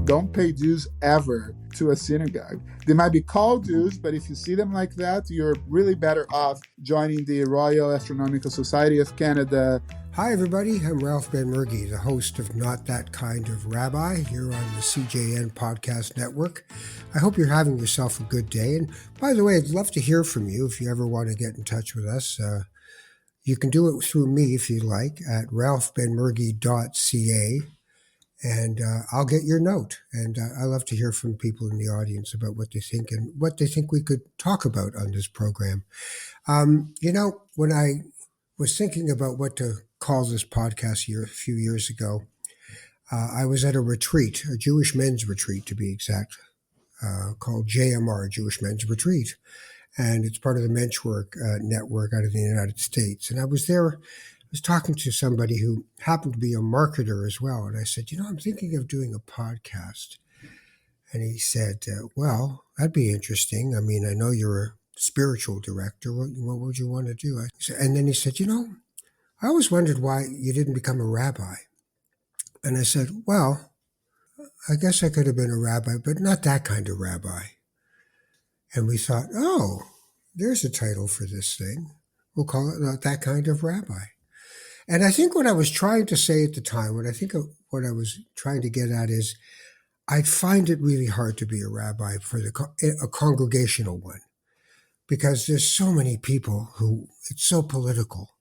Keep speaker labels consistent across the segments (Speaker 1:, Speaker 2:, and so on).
Speaker 1: don't pay dues ever to a synagogue. They might be called dues, but if you see them like that, you're really better off joining the Royal Astronomical Society of Canada.
Speaker 2: Hi, everybody. I'm Ralph Benmergui, the host of Not That Kind of Rabbi here on the CJN Podcast Network. I hope you're having yourself a good day. And by the way, I'd love to hear from you if you ever want to get in touch with us. You can do it through me if you like at ralphbenmergui.ca. And I'll get your note. And I love to hear from people in the audience about what they think and what they think we could talk about on this program. When I was thinking about what to call this podcast a few years ago, I was at a retreat, a Jewish men's retreat to be exact, called JMR, Jewish Men's Retreat. And it's part of the Menschwerk network out of the United States. And I was there. I was talking to somebody who happened to be a marketer as well. And I said, I'm thinking of doing a podcast. And he said, well, that'd be interesting. I mean, I know you're a spiritual director. What would you want to do? And then he said, I always wondered why you didn't become a rabbi. And I said, well, I guess I could have been a rabbi, but not that kind of rabbi. And we thought, oh, there's a title for this thing. We'll call it Not That Kind of Rabbi. And I think what I was trying to say at the time, what I was trying to get at is, I'd find it really hard to be a rabbi for a congregational one, because there's so many people who, it's so political.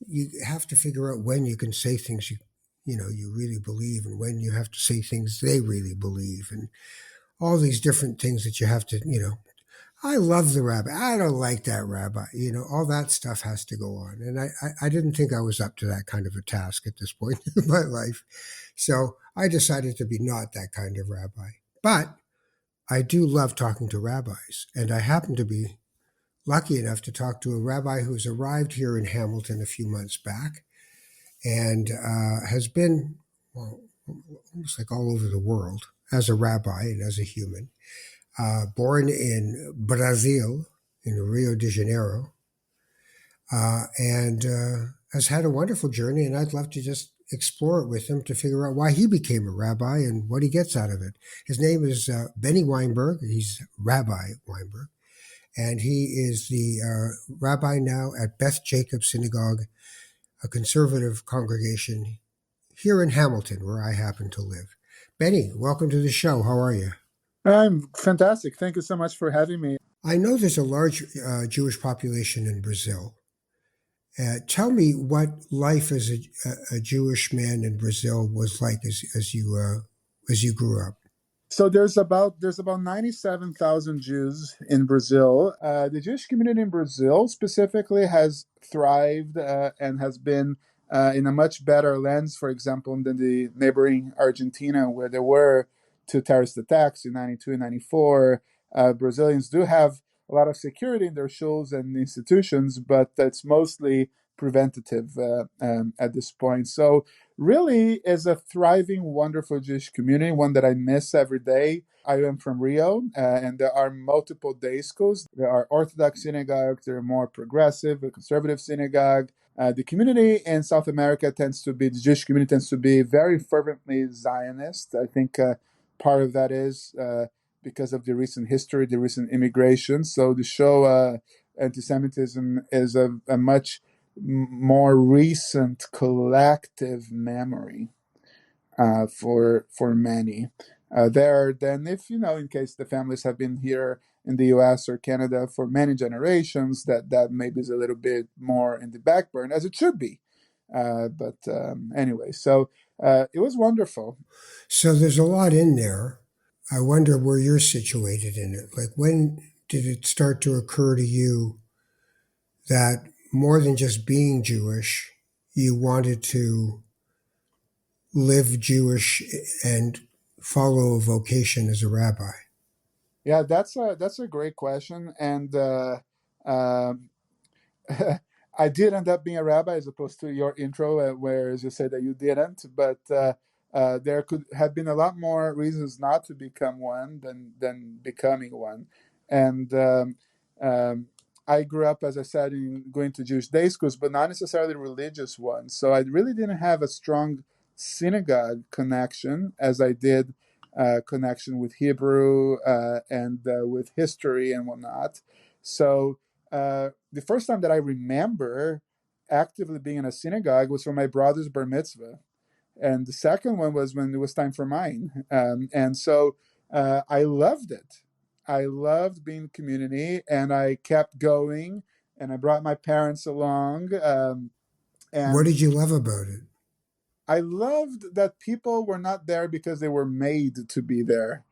Speaker 2: You have to figure out when you can say things you really believe, and when you have to say things they really believe, and all these different things that you have to, I love the rabbi. I don't like that rabbi. All that stuff has to go on. And I didn't think I was up to that kind of a task at this point in my life. So I decided to be not that kind of rabbi. But I do love talking to rabbis. And I happen to be lucky enough to talk to a rabbi who's arrived here in Hamilton a few months back and has been, almost like all over the world as a rabbi and as a human. Born in Brazil, in Rio de Janeiro, and has had a wonderful journey, and I'd love to just explore it with him to figure out why he became a rabbi and what he gets out of it. His name is Beni Wajnberg. He's Rabbi Wajnberg, and he is the rabbi now at Beth Jacob Synagogue, a conservative congregation here in Hamilton, where I happen to live. Beni, welcome to the show. How are you?
Speaker 1: I'm fantastic. Thank you so much for having me.
Speaker 2: I know there's a large Jewish population in Brazil. Tell me what life as a Jewish man in Brazil was like as you grew up.
Speaker 1: So there's about 97,000 Jews in Brazil. The Jewish community in Brazil specifically has thrived and has been in a much better lens, for example, than the neighboring Argentina, where there were two terrorist attacks in 92 and 94. Brazilians do have a lot of security in their shuls and institutions, but that's mostly preventative at this point. So really is a thriving, wonderful Jewish community, one that I miss every day. I am from Rio, and there are multiple day schools. There are Orthodox synagogues, there are more progressive, a conservative synagogue. The community in South America the Jewish community tends to be very fervently Zionist. I think part of that is because of the recent history, the recent immigration. So to show anti-Semitism is a much more recent collective memory for many there than if, in case the families have been here in the US or Canada for many generations, that maybe is a little bit more in the back burner, as it should be. But anyway, so it was wonderful.
Speaker 2: So there's a lot in there. I wonder where you're situated in it. Like, when did it start to occur to you that more than just being Jewish, you wanted to live Jewish and follow a vocation as a rabbi?
Speaker 1: Yeah, that's a great question, and I did end up being a rabbi, as opposed to your intro, whereas you said that you didn't. But there could have been a lot more reasons not to become one than becoming one. And I grew up, as I said, in going to Jewish day schools, but not necessarily religious ones. So I really didn't have a strong synagogue connection as I did connection with Hebrew and with history and whatnot. So the first time that I remember actively being in a synagogue was for my brother's bar mitzvah, and the second one was when it was time for mine. And so I loved it. I loved being in community, and I kept going, and I brought my parents along.
Speaker 2: What
Speaker 1: And
Speaker 2: did you love about it?
Speaker 1: I loved that people were not there because they were made to be there.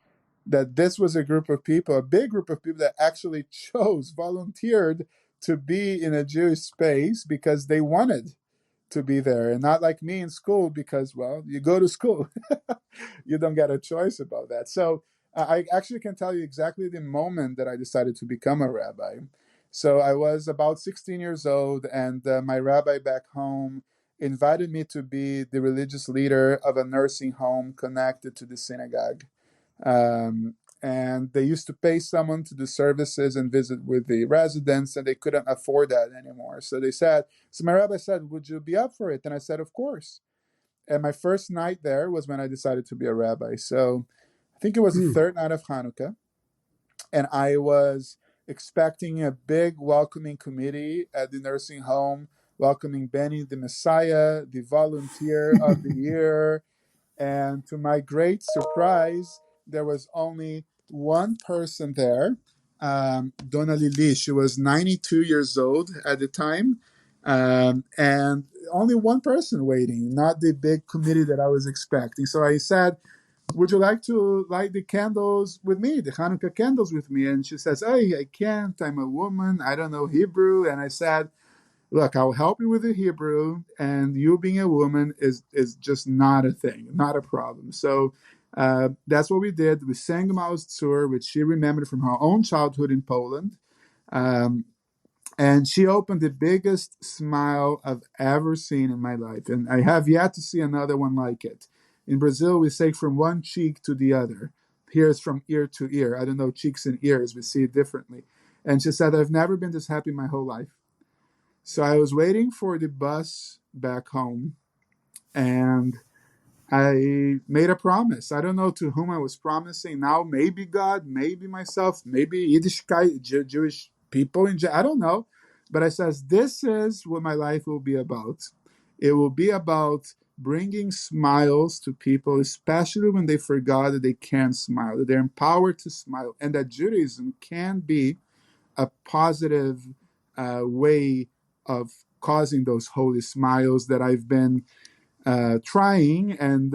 Speaker 1: That this was a group of people, a big group of people that actually chose, volunteered to be in a Jewish space because they wanted to be there, and not like me in school because, well, you go to school. You don't get a choice about that. So I actually can tell you exactly the moment that I decided to become a rabbi. So I was about 16 years old, and my rabbi back home invited me to be the religious leader of a nursing home connected to the synagogue. And they used to pay someone to do services and visit with the residents, and they couldn't afford that anymore. So my rabbi said, "Would you be up for it?" And I said, "Of course." And my first night there was when I decided to be a rabbi. So I think it was the
Speaker 2: Hmm.
Speaker 1: third night of Hanukkah, and I was expecting a big welcoming committee at the nursing home, welcoming Benny the Messiah, the volunteer of the year, and to my great surprise, there was only one person there, Donna Lili. She was 92 years old at the time, and only one person waiting, not the big committee that I was expecting. So I said, "Would you like to light the candles with me, the Hanukkah candles with me?" And she says, "Hey, I can't. I'm a woman. I don't know Hebrew." And I said, "Look, I'll help you with the Hebrew, and you being a woman is just not a thing, not a problem." So that's what we did. We sang Mao's Tzur, which she remembered from her own childhood in Poland. Um, and she opened the biggest smile I've ever seen in my life. And I have yet to see another one like it. In Brazil, we say from one cheek to the other. Here it's from ear to ear. I don't know, cheeks and ears, we see it differently. And she said, "I've never been this happy my whole life." So I was waiting for the bus back home, and I made a promise. I don't know to whom I was promising now. Maybe God, maybe myself, maybe Yiddishkeit, Jewish people. I don't know. But I says, this is what my life will be about. It will be about bringing smiles to people, especially when they forgot that they can smile, that they're empowered to smile, and that Judaism can be a positive way of causing those holy smiles that I've been trying and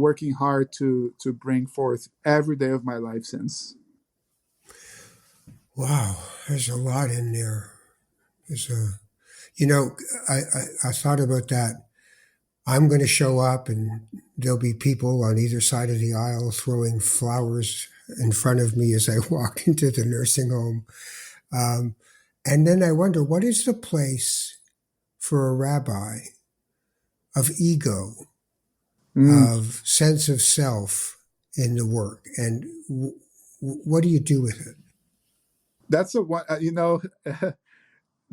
Speaker 1: working hard to bring forth every day of my life since.
Speaker 2: Wow, there's a lot in there. There's a, you know, I thought about that. I'm going to show up, and there'll be people on either side of the aisle throwing flowers in front of me as I walk into the nursing home. Um, and then I wonder, what is the place for a rabbi of ego,
Speaker 1: Mm,
Speaker 2: of sense of self in the work, and what do you do with it?
Speaker 1: that's a one.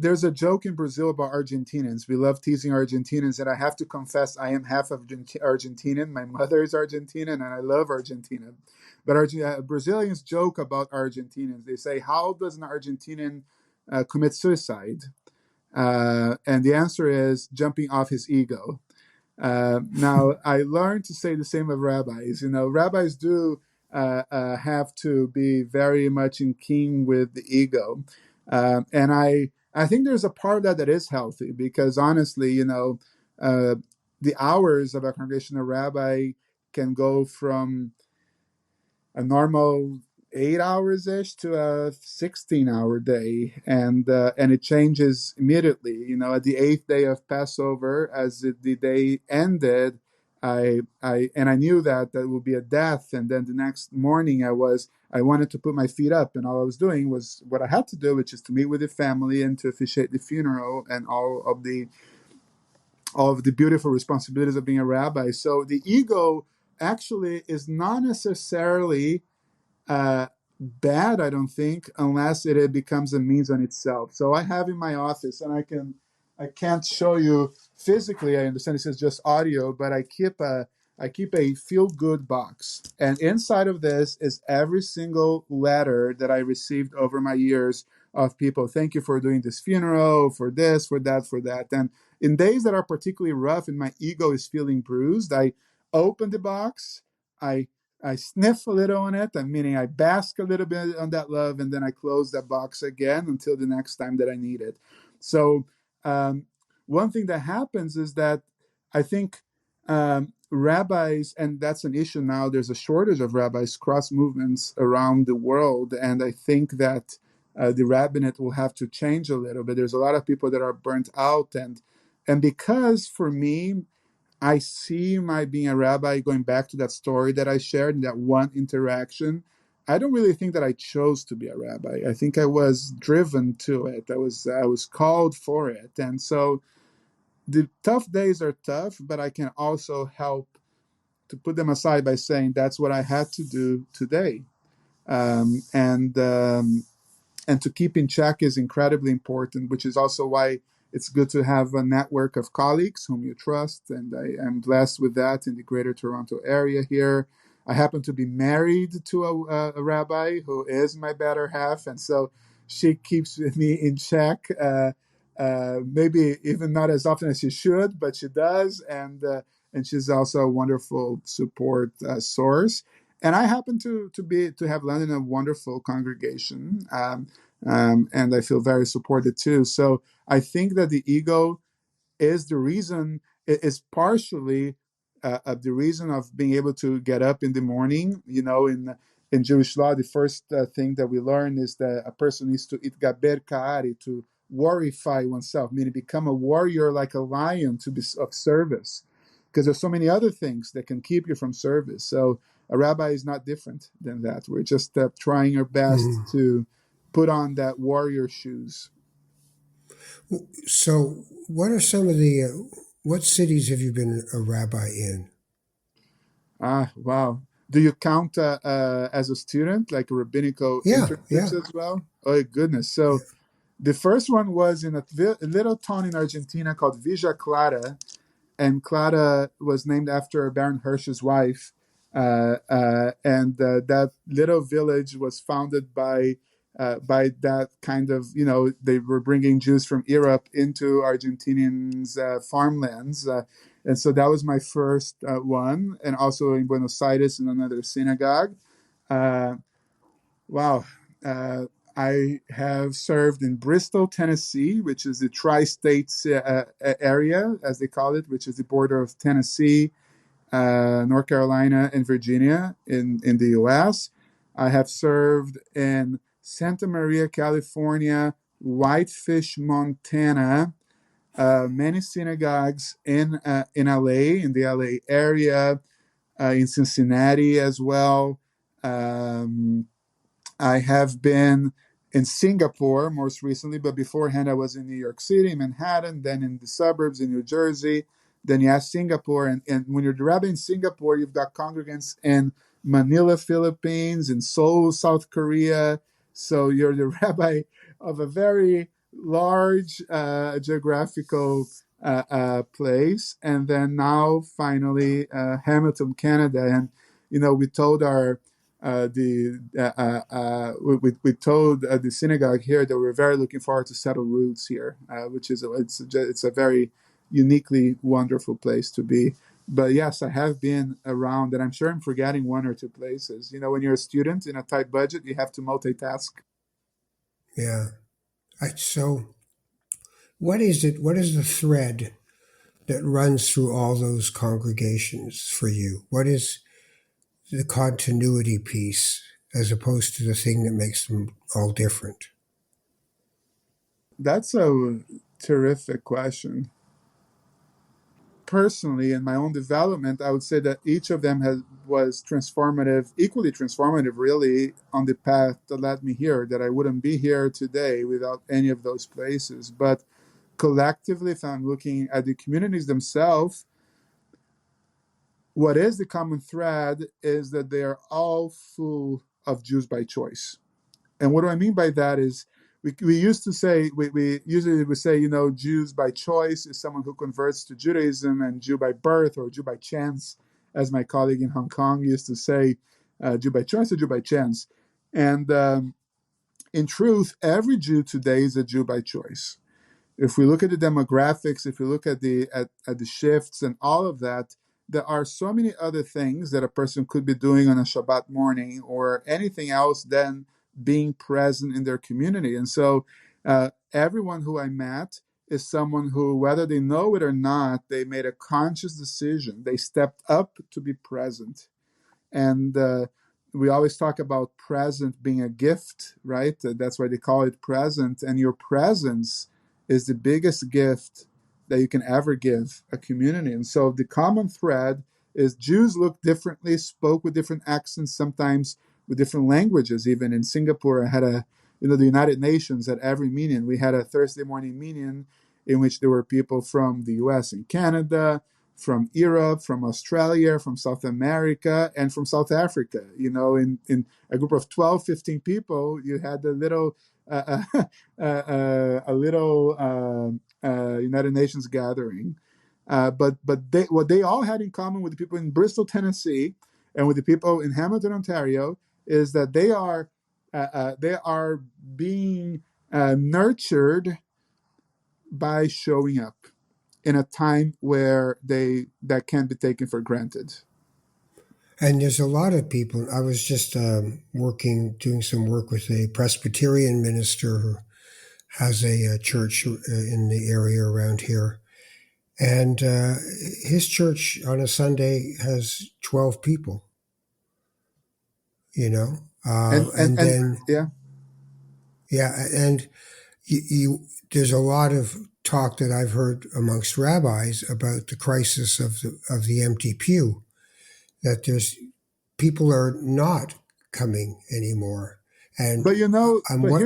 Speaker 1: There's a joke in Brazil about Argentinians. We love teasing Argentinians, and I have to confess, I am half of Argentinian. My mother is Argentinian, and I love Argentina. But Brazilians joke about Argentinians. They say, "How does an Argentinian commit suicide?" And the answer is jumping off his ego. Now, I learned to say the same of rabbis. Rabbis do have to be very much in keen with the ego. And I think there's a part of that is healthy because honestly, uh, the hours of a congregational rabbi can go from a normal 8 hours ish to a 16-hour day, and it changes immediately. At the eighth day of Passover, as the day ended, I knew that would be a death, and then the next morning I wanted to put my feet up, and all I was doing was what I had to do, which is to meet with the family and to officiate the funeral and all of the beautiful responsibilities of being a rabbi. So the ego actually is not necessarily bad, I don't think, unless it becomes a means on itself. So I have in my office, and I can't show you physically. I understand this is just audio, but I keep I keep a feel-good box. And inside of this is every single letter that I received over my years of people. Thank you for doing this funeral, for this, for that, for that. And in days that are particularly rough and my ego is feeling bruised, I open the box, I I sniff a little on it, meaning I bask a little bit on that love, and then I close that box again until the next time that I need it. So um, one thing that happens is that I think rabbis, and that's an issue now, there's a shortage of rabbis, cross movements around the world, and I think that the rabbinate will have to change a little bit. There's a lot of people that are burnt out, and because for me, I see my being a rabbi going back to that story that I shared in that one interaction. I don't really think that I chose to be a rabbi. I think I was driven to it. I was called for it. And so the tough days are tough, but I can also help to put them aside by saying that's what I had to do today. Um, and and to keep in check is incredibly important, which is also why it's good to have a network of colleagues whom you trust. And I am blessed with that in the greater Toronto area here. I happen to be married to a rabbi who is my better half. And so she keeps me in check, maybe even not as often as she should, but she does. And she's also a wonderful support source. And I happen to have landed in a wonderful congregation, and I feel very supported too. So I think that the ego is the reason, is partially the reason of being able to get up in the morning. You know, in Jewish law, the first thing that we learn is that a person needs to itgaber ka'ari, to warrify oneself, meaning become a warrior like a lion, to be of service, because there's so many other things that can keep you from service. So a rabbi is not different than that. We're just trying our best to put on that warrior shoes.
Speaker 2: So, what are some of the what cities have you been a rabbi in?
Speaker 1: Ah, wow. Do you count as a student, like rabbinical
Speaker 2: Yeah,
Speaker 1: internships
Speaker 2: yeah,
Speaker 1: as well? Oh, goodness.
Speaker 2: yeah.
Speaker 1: So the first one was in a little town in Argentina called Villa Clara, and Clara was named after Baron Hirsch's wife. And that little village was founded by that kind of, they were bringing Jews from Europe into Argentinians' farmlands. And so that was my first one, and also in Buenos Aires in another synagogue. Uh, wow. Uh, I have served in Bristol, Tennessee, which is the tri-state area, as they call it, which is the border of Tennessee, North Carolina, and Virginia in the U.S. I have served in Santa Maria, California, Whitefish, Montana, many synagogues in LA, in the LA area, in Cincinnati as well. I have been in Singapore most recently, but beforehand I was in New York City, Manhattan, then in the suburbs in New Jersey, then you have Singapore. And when you're the rabbi in Singapore, you've got congregants in Manila, Philippines, in Seoul, South Korea. So you're the rabbi of a very large geographical place. And then now, finally, Hamilton, Canada. And, we told we told the synagogue here that we're very looking forward to settle roots here, which is it's a very uniquely wonderful place to be. But yes, I have been around, and I'm sure I'm forgetting one or two places. When you're a student in a tight budget, you have to multitask.
Speaker 2: Yeah. So, what is it? What is the thread that runs through all those congregations for you? What is the continuity piece as opposed to the thing that makes them all different?
Speaker 1: That's a terrific question. Personally, in my own development, I would say that each of them was transformative, equally transformative, really, on the path that led me here. That I wouldn't be here today without any of those places. But collectively, if I'm looking at the communities themselves, what is the common thread is that they are all full of Jews by choice. And what do I mean by that is we used to say, we usually would say, Jews by choice is someone who converts to Judaism, and Jew by birth or Jew by chance as my colleague in Hong Kong used to say, Jew by choice or Jew by chance. And in truth, every Jew today is a Jew by choice. If we look at the demographics, if we look at the shifts and all of that, there are so many other things that a person could be doing on a Shabbat morning or anything else than being present in their community. And so everyone who I met is someone who, whether they know it or not, they made a conscious decision. They stepped up to be present. And we always talk about present being a gift, right? That's why they call it present. And your presence is the biggest gift that you can ever give a community. And so the common thread is Jews look differently, spoke with different accents, sometimes with different languages. Even in Singapore, I had the United Nations at every meeting. We had a Thursday morning meeting in which there were people from the US and Canada, from Europe, from Australia, from South America, and from South Africa. In a group of 12, 15 people, you had a little United Nations gathering. But what they all had in common with the people in Bristol, Tennessee, and with the people in Hamilton, Ontario, is that they are being nurtured by showing up in a time where that can't be taken for granted.
Speaker 2: And there's a lot of people. I was just doing some work with a Presbyterian minister who has a church in the area around here. And his church on a Sunday has 12 people,
Speaker 1: And
Speaker 2: and then,
Speaker 1: yeah.
Speaker 2: yeah, and there's a lot of talk that I've heard amongst rabbis about the crisis of the empty pew, that there's people are not coming anymore. And
Speaker 1: But
Speaker 2: I'm what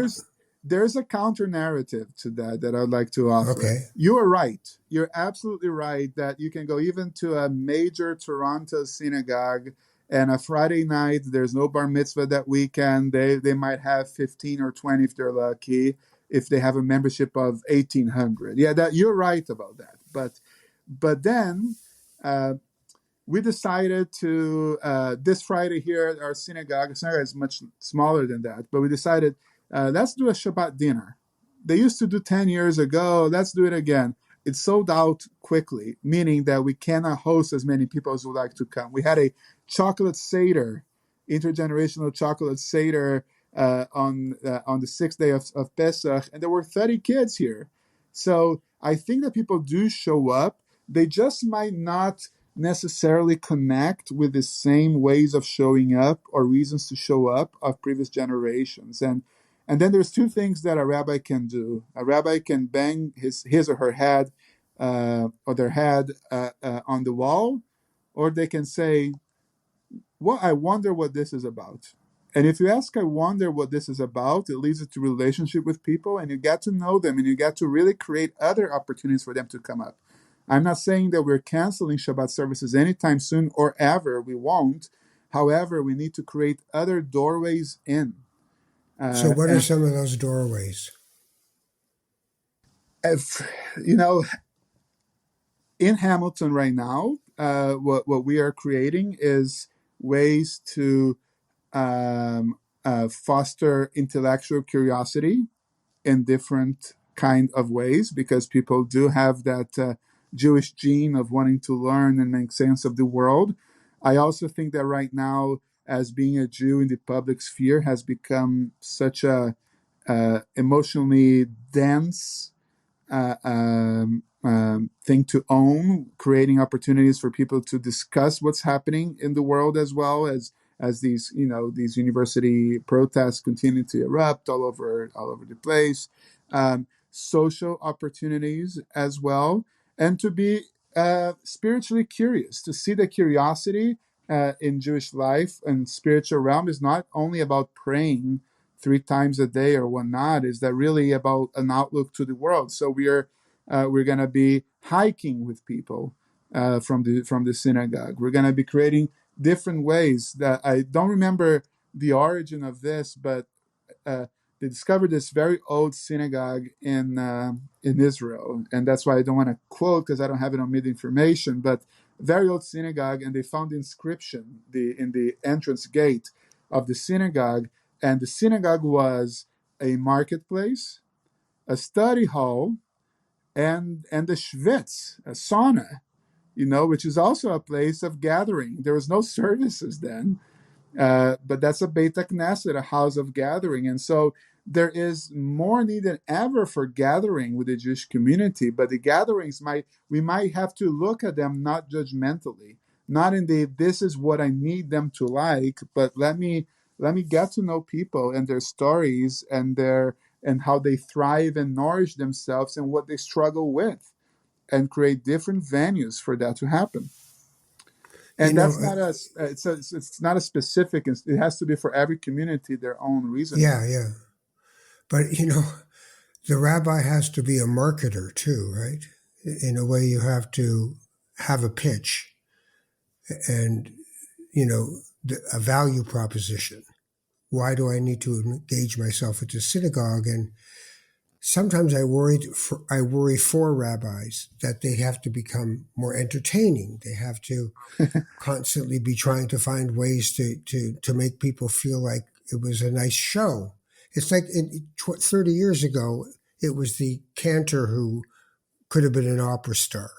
Speaker 1: there's a counter narrative to that I'd like to offer.
Speaker 2: okay.
Speaker 1: You are right. You're absolutely right that you can go even to a major Toronto synagogue, and a Friday night there's no bar mitzvah that weekend. They might have 15 or 20 if they're lucky, if they have a membership of 1,800. Yeah, that you're right about that. But then we decided to this Friday here at our synagogue is much smaller than that, but we decided let's do a Shabbat dinner. They used to do 10 years ago. Let's do it again. It sold out quickly, meaning that we cannot host as many people as would like to come. We had a chocolate Seder, intergenerational chocolate Seder on the sixth day of Pesach, and there were 30 kids here. So I think that people do show up. They just might not necessarily connect with the same ways of showing up or reasons to show up of previous generations. And then there's two things that a rabbi can do. A rabbi can bang his or her head or their head on the wall, or they can say, well, I wonder what this is about. And if you ask, I wonder what this is about, it leads to relationship with people, and you get to know them, and you get to really create other opportunities for them to come up. I'm not saying that we're canceling Shabbat services anytime soon or ever. We won't. However, we need to create other doorways in.
Speaker 2: So what are some of those doorways?
Speaker 1: If, in Hamilton right now, what we are creating is ways to foster intellectual curiosity in different kind of ways, because people do have that Jewish gene of wanting to learn and make sense of the world. I also think that right now, as being a Jew in the public sphere has become such a emotionally dense thing to own, creating opportunities for people to discuss what's happening in the world, as well as these university protests continue to erupt all over the place. Social opportunities as well, and to be spiritually curious, to see the curiosity in Jewish life and spiritual realm is not only about praying 3 times a day or whatnot. Is that really about an outlook to the world? So we're going to be hiking with people from the synagogue. We're going to be creating different ways. That I don't remember the origin of this, but they discovered this very old synagogue in Israel, and that's why I don't want to quote, because I don't have it on mid information. But very old synagogue, and they found the inscription in the entrance gate of the synagogue, and the synagogue was a marketplace, a study hall, and the schwitz, a sauna, which is also a place of gathering. There was no services then, but that's a Beit Knesset, a house of gathering. And so there is more need than ever for gathering with the Jewish community. But the gatherings we might have to look at them not judgmentally, not in this is what I need them to like, but let me get to know people and their stories and how they thrive and nourish themselves and what they struggle with, and create different venues for that to happen.
Speaker 2: You
Speaker 1: And
Speaker 2: know,
Speaker 1: that's not it's not a specific. It has to be for every community their own reasoning.
Speaker 2: yeah, yeah. But the rabbi has to be a marketer too, right? In a way, you have to have a pitch and a value proposition. Why do I need to engage myself at the synagogue? And sometimes I worry for rabbis that they have to become more entertaining. They have to constantly be trying to find ways to make people feel like it was a nice show. It's like 30 years ago, it was the cantor who could have been an opera star.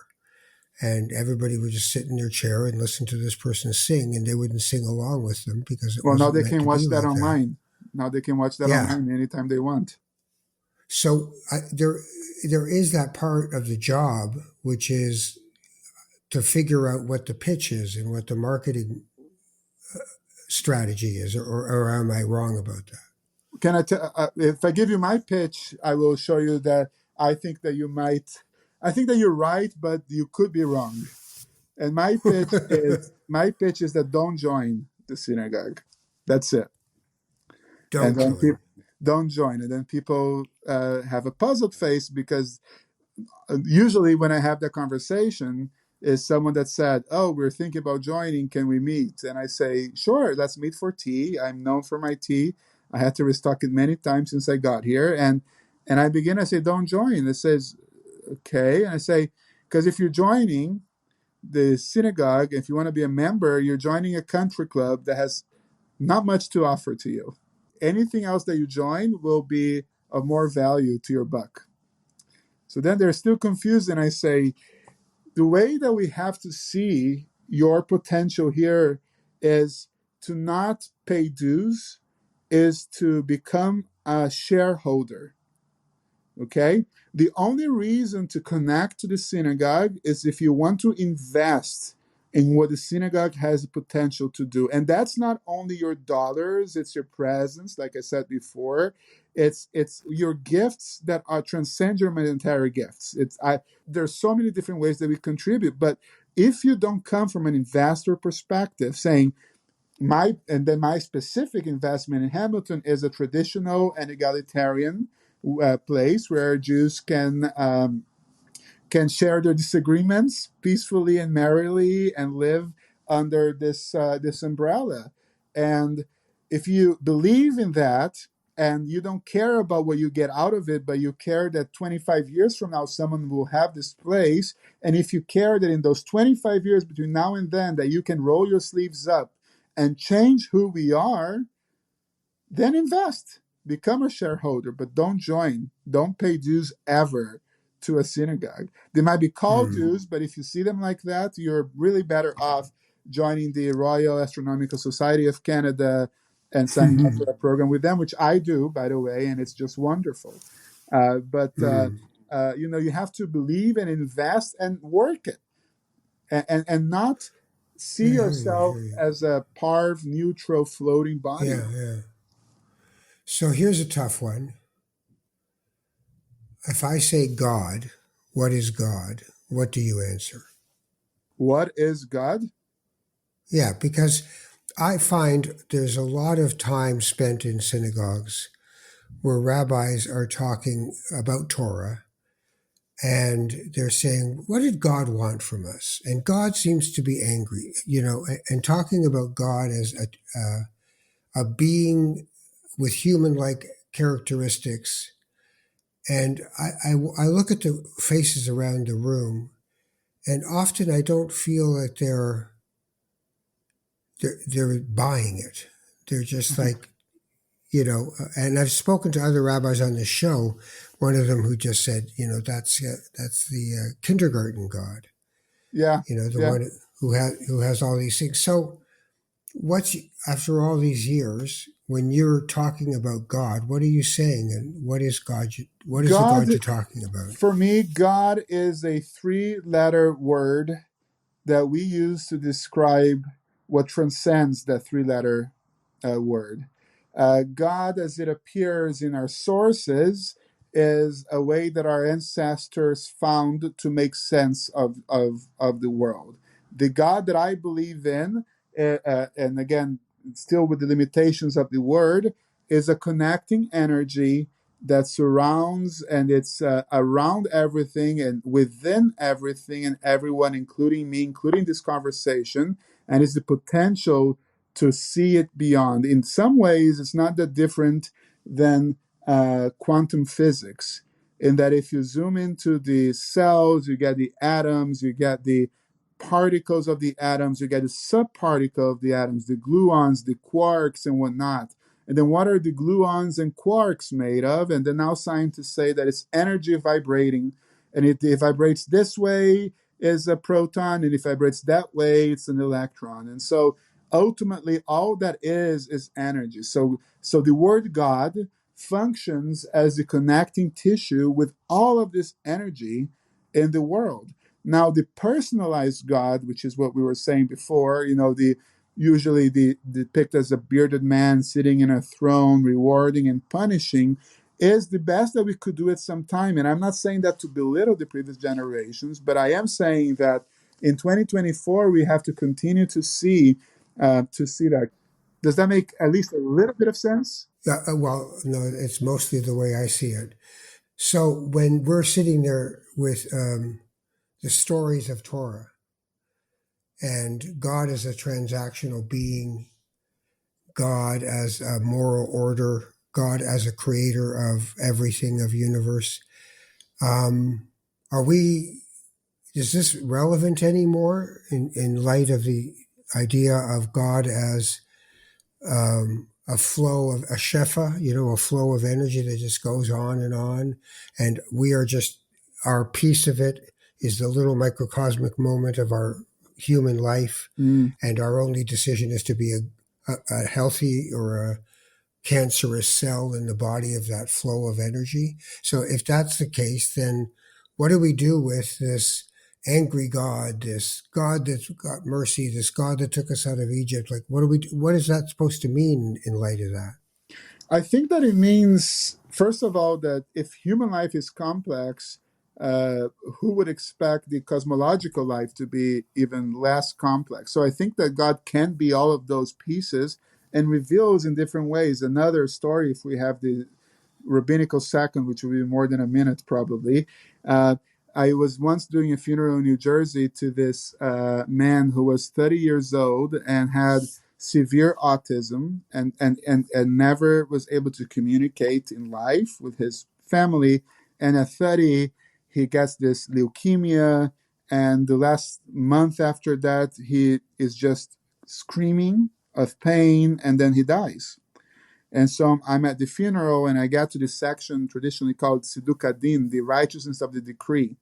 Speaker 2: And everybody would just sit in their chair and listen to this person sing, and they wouldn't sing along with them because it
Speaker 1: Well, now
Speaker 2: wasn't
Speaker 1: they
Speaker 2: meant
Speaker 1: can
Speaker 2: to be
Speaker 1: watch that
Speaker 2: like that.
Speaker 1: online. Now they can watch that
Speaker 2: Yeah.
Speaker 1: online anytime they want.
Speaker 2: So there is that part of the job, which is to figure out what the pitch is and what the marketing strategy is, or am I wrong about that?
Speaker 1: Can if I give you my pitch, I will show you that I think that I think that you're right, but you could be wrong. And my pitch is that don't join the synagogue. That's it. And
Speaker 2: Don't
Speaker 1: then
Speaker 2: join.
Speaker 1: people don't join. And then people have a puzzled face because usually when I have that conversation is someone that said, "Oh, we're thinking about joining. Can we meet?" And I say, "Sure, let's meet for tea. I'm known for my tea. I had to restock it many times since I got here." And I begin. I say, "Don't join." It says, "Okay." And I say, "Because if you're joining the synagogue, if you want to be a member, you're joining a country club that has not much to offer to you. Anything else that you join will be of more value to your buck." So then they're still confused, and I say, the way that we have to see your potential here is to not pay dues, is to become a shareholder. Okay? The only reason to connect to the synagogue is if you want to invest in what the synagogue has the potential to do. And that's not only your dollars, it's your presence, like I said before. It's your gifts that are transcend your monetary gifts. There's so many different ways that we contribute. But if you don't come from an investor perspective, saying, my specific investment in Hamilton is a traditional and egalitarian place where Jews can share their disagreements peacefully and merrily and live under this umbrella. And if you believe in that and you don't care about what you get out of it, but you care that 25 years from now someone will have this place, and if you care that in those 25 years between now and then that you can roll your sleeves up and change who we are, then invest. Become a shareholder, but don't join. Don't pay dues ever to a synagogue. They might be called
Speaker 2: Hmm.
Speaker 1: dues, but if you see them like that, you're really better off joining the Royal Astronomical Society of Canada and signing up for a program with them, which I do, by the way, and it's just wonderful. But you have to believe and invest and work it, and not
Speaker 2: I
Speaker 1: see
Speaker 2: hear you. I hear
Speaker 1: yourself
Speaker 2: you.
Speaker 1: as a parv neutral floating body.
Speaker 2: Yeah, yeah. So here's a tough one. If I say God, what is God? What do you answer?
Speaker 1: What is God?
Speaker 2: Yeah, because I find there's a lot of time spent in synagogues where rabbis are talking about Torah and they're saying, what did God want from us? And God seems to be angry, and talking about God as a being with human like characteristics. And I look at the faces around the room and often I don't feel that they're buying it. They're just like, and I've spoken to other rabbis on the show. One of them who just said, that's the kindergarten God.
Speaker 1: Yeah,
Speaker 2: The
Speaker 1: yeah.
Speaker 2: one who has all these things. So, what's after all these years, when you're talking about God, what are you saying, and what is God? What is the
Speaker 1: God,
Speaker 2: God you're talking about?
Speaker 1: for me, God is a three-letter word that we use to describe what transcends that three-letter word. God, as it appears in our sources, is a way that our ancestors found to make sense of the world. The God that I believe in, and again, still with the limitations of the word, is a connecting energy that surrounds and it's around everything and within everything and everyone, including me, including this conversation, and is the potential to see it beyond. In some ways, it's not that different than quantum physics, in that if you zoom into the cells, you get the atoms, you get the particles of the atoms, you get the subparticle of the atoms, the gluons, the quarks, and whatnot. And then what are the gluons and quarks made of? And then now scientists say that it's energy vibrating. And it vibrates this way is a proton, and if it vibrates that way, it's an electron. And so ultimately all that is energy. So the word God functions as the connecting tissue with all of this energy in the world. Now the personalized God, which is what we were saying before, the usually depicted as a bearded man sitting in a throne, rewarding and punishing, is the best that we could do at some time. And I'm not saying that to belittle the previous generations, but I am saying that in 2024 we have to continue to see that. Does that make at least a little bit of sense?
Speaker 2: Well, no, it's mostly the way I see it. So when we're sitting there with the stories of Torah, and God as a transactional being, God as a moral order, God as a creator of everything of universe, um, are we? Is this relevant anymore in light of the idea of God as a flow of a shefa, a flow of energy that just goes on, and we are just our piece of it is the little microcosmic moment of our human life,
Speaker 1: Mm.
Speaker 2: and our only decision is to be a healthy or a cancerous cell in the body of that flow of energy. So if that's the case, then what do we do with this angry God, this God that's got mercy, this God that took us out of Egypt? Like, what is that supposed to mean in light of that?
Speaker 1: I think that it means, first of all, that if human life is complex, uh, who would expect the cosmological life to be even less complex? So I think that God can be all of those pieces and reveals in different ways. Another story, if we have the rabbinical second, which will be more than a minute probably. Uh, I was once doing a funeral in New Jersey to this man who was 30 years old and had severe autism and never was able to communicate in life with his family. And at 30, he gets this leukemia. And the last month after that, he is just screaming of pain, and then he dies. And so I'm at the funeral, and I got to this section traditionally called Siduk Adin, the righteousness of the decree,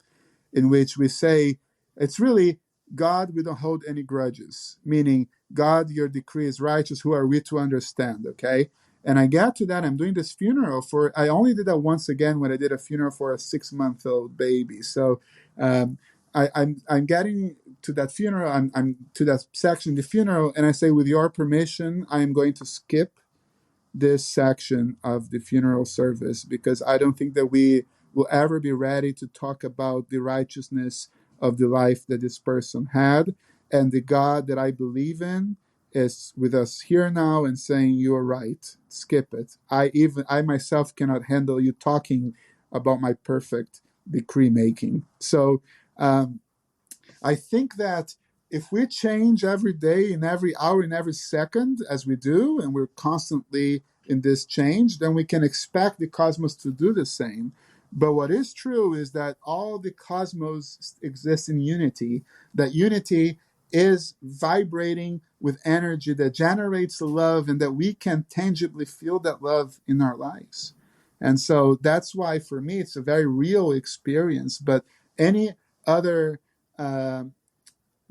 Speaker 1: in which we say, it's really, God, we don't hold any grudges, meaning, God, your decree is righteous, who are we to understand, okay? And I got to that, I'm doing this funeral I only did that once again when I did a funeral for a 6-month-old baby. So I'm getting to that funeral, I'm to that section, the funeral, and I say, with your permission, I am going to skip this section of the funeral service because I don't think that we will ever be ready to talk about the righteousness of the life that this person had. And the God that I believe in is with us here now and saying, you are right, skip it. I myself cannot handle you talking about my perfect decree making. So I think that if we change every day, in every hour, in every second, as we do, and we're constantly in this change, then we can expect the cosmos to do the same. But what is true is that all the cosmos exists in unity, that unity is vibrating with energy that generates love, and that we can tangibly feel that love in our lives. And so that's why, for me, it's a very real experience. But any other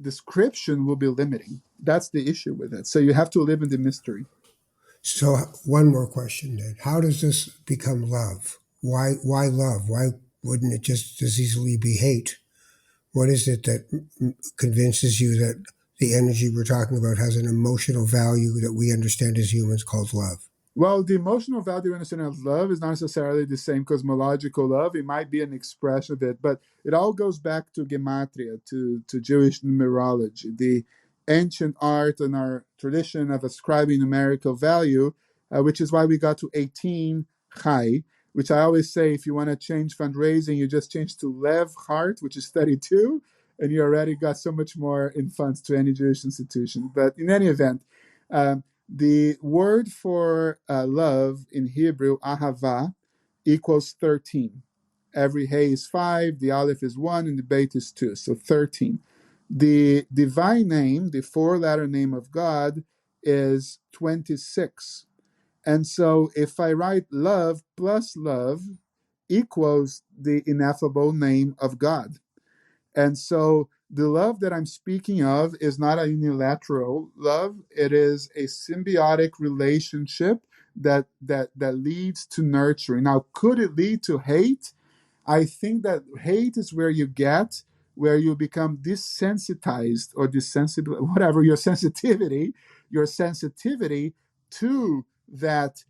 Speaker 1: description will be limiting. That's the issue with it. So you have to live in the mystery.
Speaker 2: So one more question then. How does this become love? Why love? Why wouldn't it just as easily be hate? What is it that convinces you that the energy we're talking about has an emotional value that we understand as humans called love?
Speaker 1: Well, the emotional value and understanding of love is not necessarily the same cosmological love. It might be an expression of it, but it all goes back to gematria, to Jewish numerology, the ancient art and our tradition of ascribing numerical value, which is why we got to 18 chai, which I always say, if you want to change fundraising, you just change to Lev, heart, which is 32, and you already got so much more in funds to any Jewish institution. But in any event, the word for love in Hebrew, ahava, equals 13. Every hey is 5, the aleph is 1, and the beit is 2, so 13. The divine name, the four-letter name of God, is 26. And so if I write love plus love equals the ineffable name of God. And so the love that I'm speaking of is not a unilateral love. It is a symbiotic relationship that leads to nurturing. Now, could it lead to hate? I think that hate is where you become desensitized or desensible, whatever your sensitivity to that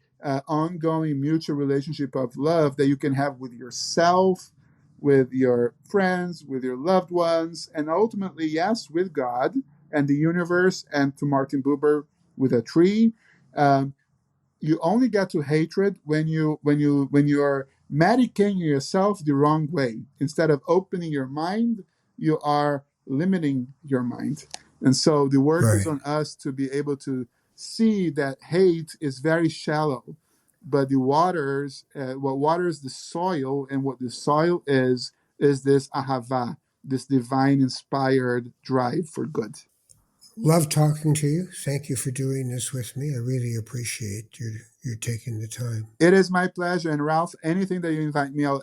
Speaker 1: ongoing mutual relationship of love that you can have with yourself, with your friends, with your loved ones, and ultimately, yes, with God and the universe, and to Martin Buber, with a tree. You only get to hatred when you are medicating yourself the wrong way. Instead of opening your mind, you are limiting your mind. And so the work is on us to be able to see that hate is very shallow, but what waters the soil, and what the soil is this ahava, this divine inspired drive for good.
Speaker 2: Love talking to you. Thank you for doing this with me. I really appreciate your taking the time.
Speaker 1: It is my pleasure. And Ralph, anything that you invite me, I'll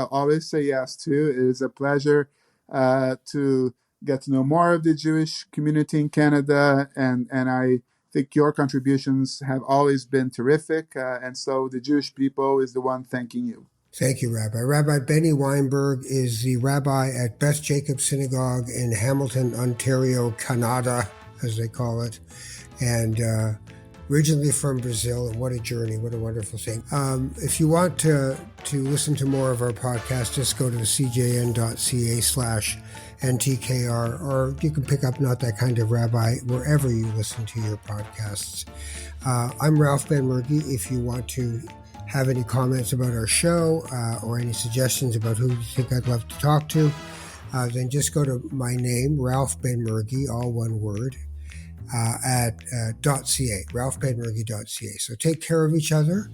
Speaker 1: always say yes to. It is a pleasure to get to know more of the Jewish community in Canada. And I think your contributions have always been terrific. And so the Jewish people is the one thanking you.
Speaker 2: Thank you, Rabbi. Rabbi Beni Wajnberg is the rabbi at Beth Jacob Synagogue in Hamilton, Ontario, Canada, as they call it. And originally from Brazil. And what a journey. What a wonderful thing. If you want to listen to more of our podcast, just go to the cjn.ca/NTKR, or you can pick up Not That Kind of Rabbi wherever you listen to your podcasts. I'm Ralph Benmergui. If you want to have any comments about our show or any suggestions about who you think I'd love to talk to, then just go to my name, Ralph Benmergui, all one word, at .ca, ralphbenmergui.ca. So take care of each other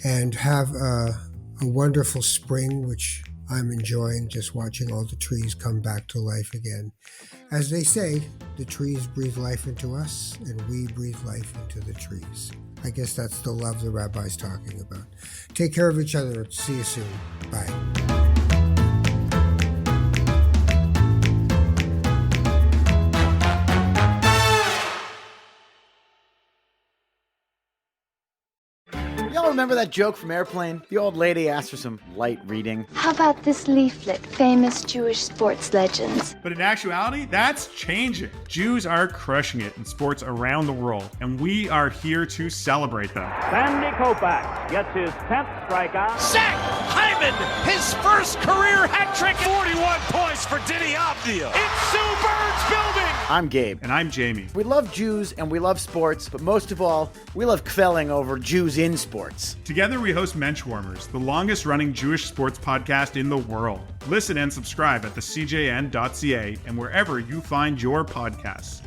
Speaker 2: and have a wonderful spring, which I'm enjoying, just watching all the trees come back to life again. As they say, the trees breathe life into us, and we breathe life into the trees. I guess that's the love the rabbi's talking about. Take care of each other. See you soon. Bye.
Speaker 3: Y'all remember that joke from Airplane? The old lady asked for some light reading.
Speaker 4: How about this leaflet, famous Jewish sports legends?
Speaker 5: But in actuality, that's changing. Jews are crushing it in sports around the world, and we are here to celebrate them.
Speaker 6: Sandy Koufax gets his 10th strikeout.
Speaker 7: Zach Hyman, his first career hat trick. 41 points for Diddy Avdija. It's Sue Bird's building.
Speaker 3: I'm Gabe.
Speaker 5: And I'm Jamie.
Speaker 3: We love Jews and we love sports, but most of all, we love kvelling over Jews in sports.
Speaker 5: Together we host Menschwarmers, the longest running Jewish sports podcast in the world. Listen and subscribe at thecjn.ca and wherever you find your podcasts.